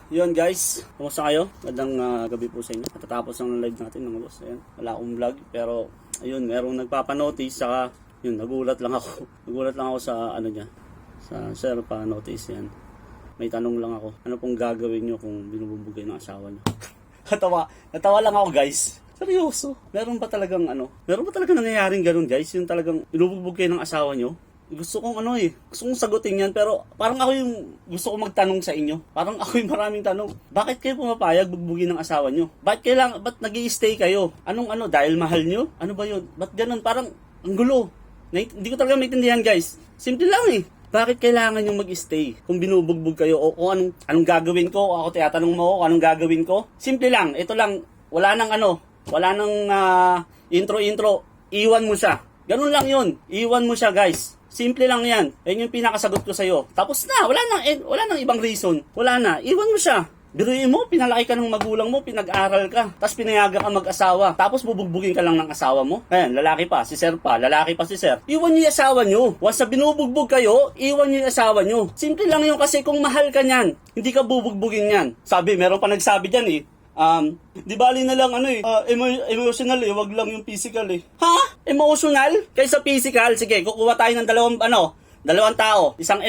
Yun guys, kumusta kayo? Magandang gabi po sa inyo. Matatapos ang live natin mga boss. Ayan, wala akong vlog pero ayun, merong nagpapanotice saka yun, nagulat lang ako. Nagulat lang ako sa ano niya. Sa sir pa notice yan. May tanong lang ako. Ano pong gagawin niyo kung binububugay ng asawa niyo? Natawa lang ako guys. Seryoso. Meron ba talagang nangyayaring ganun guys? Yung talagang binububog kayo ng asawa niyo? Gusto kong gusto kong sagutin yan pero parang ako yung gusto kong magtanong sa inyo. Parang ako yung maraming tanong. Bakit kayo pumapayag bugbugin ng asawa nyo? Ba't nag-i-stay kayo? Dahil mahal nyo? Ano ba yun? Ba't ganun? Parang ang gulo. Hindi ko talaga maintindihan guys. Simple lang eh. Bakit kailangan yung mag-stay? Kung binubugbog kayo o kung anong gagawin ko, o ako tinatanong mo kung anong gagawin ko? Simple lang. Ito lang. Wala nang intro. Iwan mo siya. Ganun lang yun. Iwan mo siya guys. Simple lang yan. Yan yung pinakasagot ko sa'yo. Tapos na. Wala nang ibang reason. Wala na. Iwan mo siya. Biruin mo, pinalaki ka ng magulang mo, pinag-aral ka, tapos pinayagan ka mag-asawa, tapos bubugbugin ka lang ng asawa mo. Ayan, lalaki pa, si sir pa, lalaki pa si sir. Iwan niyo yung asawa niyo. Once na binubugbog kayo, iwan niyo yung asawa niyo. Simple lang yun kasi kung mahal ka niyan, hindi ka bubugbugin yan. Sabi, meron pa nagsabi dyan di bali na lang emotional wag lang yung physical Ha? Emotional? Kaysa physical? Sige, kukuha tayo ng dalawang tao. Isang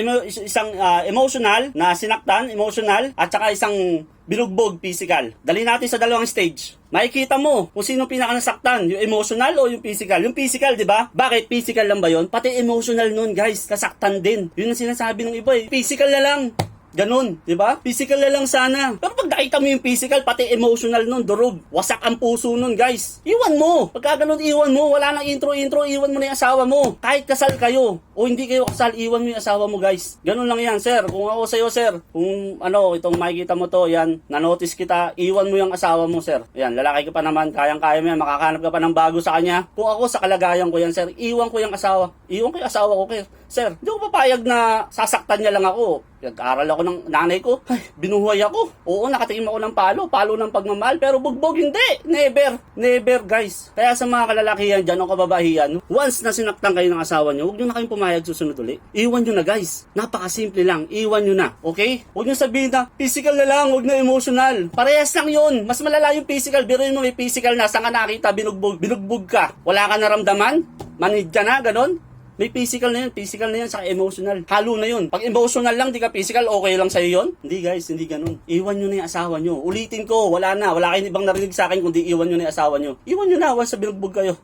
emotional na sinaktan, emotional, at saka isang binugbog, physical. Dali natin sa dalawang stage. Makikita mo kung sino pinaka nasaktan, yung emotional o yung physical. Yung physical, di ba? Bakit? Physical lang ba yun? Pati emotional nun, guys. Nasaktan din. Yun ang sinasabi ng iba Physical na lang. Ganun, di ba? Physical na lang sana. Pero pag nakita mo yung physical, pati emotional nun, durog. Wasak ang puso nun, guys. Iwan mo. Pagka ganun, iwan mo. Wala nang intro, iwan mo na yung asawa mo. Kahit kasal kayo, o hindi kayo kasal, iwan mo yung asawa mo, guys. Ganun lang yan, sir. Kung ako sa'yo, sir, kung itong makikita mo to, yan, na-notice kita, iwan mo yung asawa mo, sir. Yan, lalaki ka pa naman, kayang-kaya mo yan, makakahanap ka pa ng bago sa kanya. Kung ako sa kalagayan ko yan, sir, iwan ko yung asawa. Iwan ko yung asawa ko, sir. Hindi ko papayag na sasaktan niya lang ako. Nag-aral ako ng nanay ko. Ay, binuhay ako. Oo, nakatingin ako ng palo ng pagmamahal, pero bugbog hindi. Never, guys. Kaya sa mga kalalakihan dyan o kababahian, once na sinaktan kayo ng asawa nyo, huwag nyo na kayong pumayag susunod ulit. Iwan nyo na, guys. Napakasimple lang. Iwan nyo na. Okay? Huwag nyo sabihin na, physical na lang, huwag na emotional. Parehas lang yun. Mas malala yung physical. Biruin mo may physical na. Saan ka nakita? Binugbog ka. Wala ka naramdaman? Manid ka na, ganon? May physical na yan, saka emotional. Halo na yun. Pag emotional lang, di ka physical, okay lang sa'yo yun? Hindi guys, hindi ganun. Iwan nyo na yung asawa nyo. Ulitin ko, wala kayong ibang narinig sa akin kundi iwan nyo na yung asawa nyo. Iwan nyo na, once sa binugbog kayo.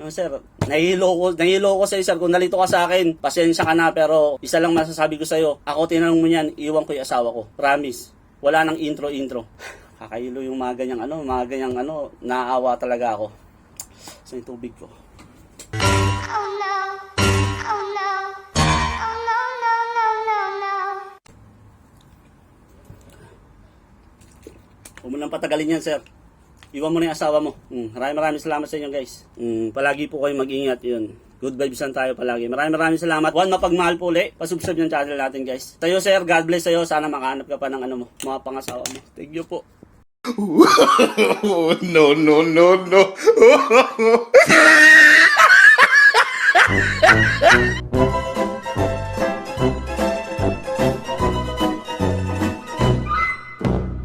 Sir, nahihilo ko sa'yo sir, kung nalito ka sa akin, pasensya ka na, pero isa lang masasabi ko sa'yo, ako tinanong mo yan, iwan ko yung asawa ko. Promise. Wala nang intro. Kakahilo yung mga ganyang naawa talaga ako. Sa tubig ko. Oh no. Oh no. Oh no, no. Huwag mo nang patagalin yan, sir. Iwan mo na yung asawa mo. Maraming salamat sa inyo, guys. Palagi po kayo mag-ingat yun. Good vibes lang tayo palagi. Maraming salamat. One, mapagmahal po ulit. Pasubscribe yung channel natin, guys. Tayo, sir. God bless sa'yo. Sana makahanap ka pa ng mga pangasawa mo. Thank you po. No.